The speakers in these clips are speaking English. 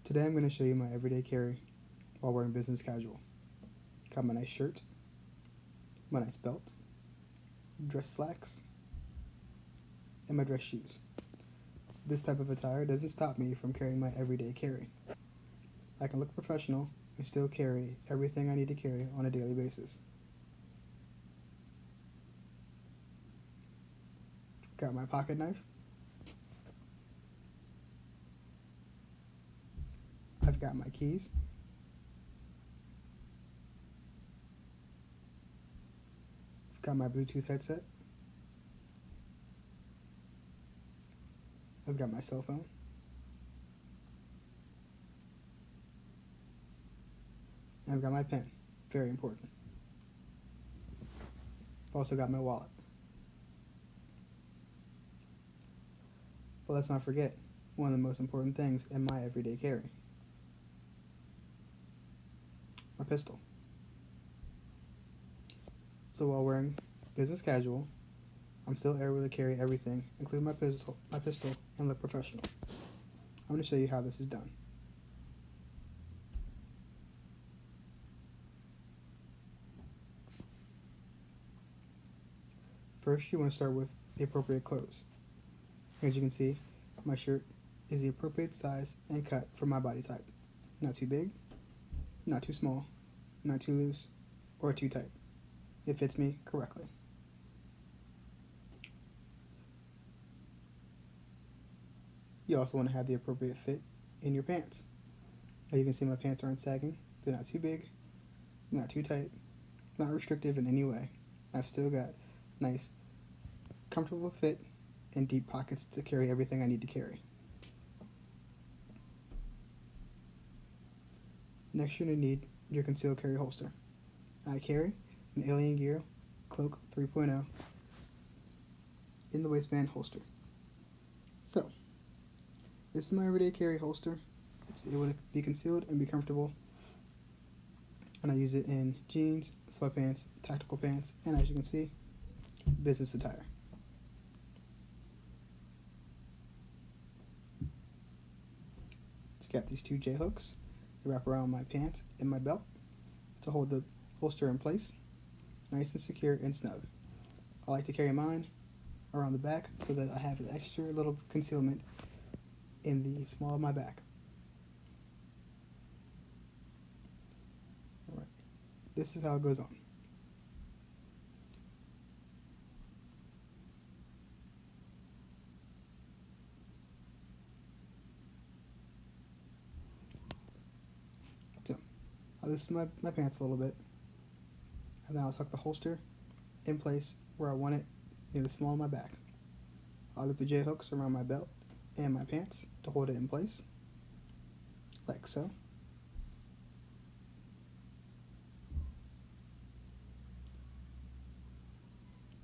Today I'm going to show you my everyday carry while wearing business casual. Got my nice shirt, my nice belt, dress slacks, and my dress shoes. This type of attire doesn't stop me from carrying my everyday carry. I can look professional and still carry everything I need to carry on a daily basis. Got my pocket knife. I've got my keys. I've got my Bluetooth headset. I've got my cell phone. And I've got my pen. Very important. I've also got my wallet. But let's not forget one of the most important things in my everyday carry. My pistol. So while wearing business casual, I'm still able to carry everything, including my pistol, and look professional. I'm going to show you how this is done. First, you want to start with the appropriate clothes. As you can see, my shirt is the appropriate size and cut for my body type. Not too big, not too small, not too loose, or too tight. It fits me correctly. You also want to have the appropriate fit in your pants. As you can see, my pants aren't sagging. They're not too big, not too tight, not restrictive in any way. I've still got nice, comfortable fit and deep pockets to carry everything I need to carry. Next, you're going to need your concealed carry holster. I carry an Alien Gear Cloak 3.0 in the waistband holster. So, this is my everyday carry holster. It's able to be concealed and be comfortable. And I use it in jeans, sweatpants, tactical pants, and as you can see, business attire. It's got these two J hooks that wrap around my pants and my belt to hold the holster in place, nice and secure and snug. I like to carry mine around the back so that I have an extra little concealment in the small of my back. Alright, this is how it goes on. So, I'll loosen my pants a little bit, and then I'll tuck the holster in place where I want it near the small of my back. I'll loop the J hooks around my belt and my pants to hold it in place, like so.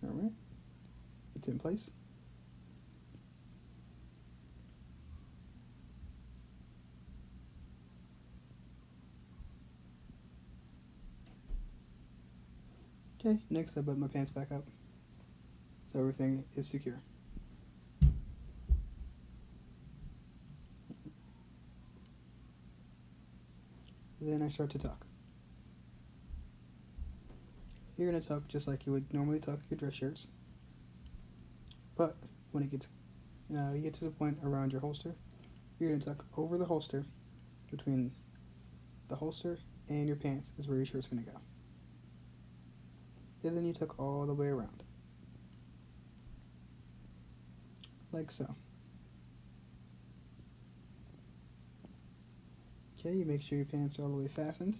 Alright, it's in place. Okay, next I button my pants back up so everything is secure. Then I start to tuck. You're going to tuck just like you would normally tuck your dress shirts, but when it gets you get to the point around your holster, you're going to tuck over the holster. Between the holster and your pants is where your shirt's going to go. And then you tuck all the way around, like so. Okay, you make sure your pants are all the way fastened.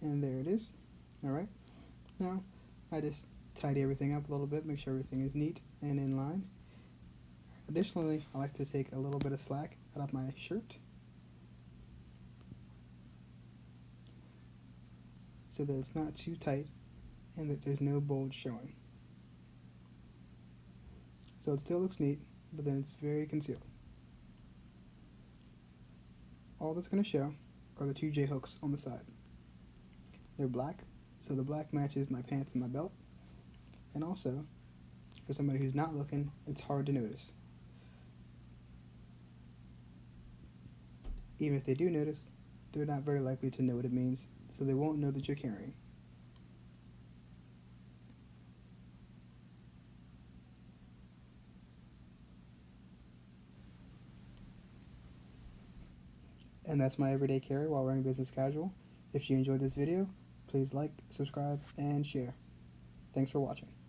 And there it is. Alright, now I just tidy everything up a little bit, make sure everything is neat and in line. Additionally, I like to take a little bit of slack out of my shirt so that it's not too tight and that there's no bulge showing. So it still looks neat, but then it's very concealed. All that's going to show are the two J hooks on the side. They're black, so the black matches my pants and my belt, And also, for somebody who's not looking, it's hard to notice. Even if they do notice, they're not very likely to know what it means, so they won't know that you're carrying. And that's my everyday carry while wearing business casual. If you enjoyed this video, please like, subscribe, and share. Thanks for watching.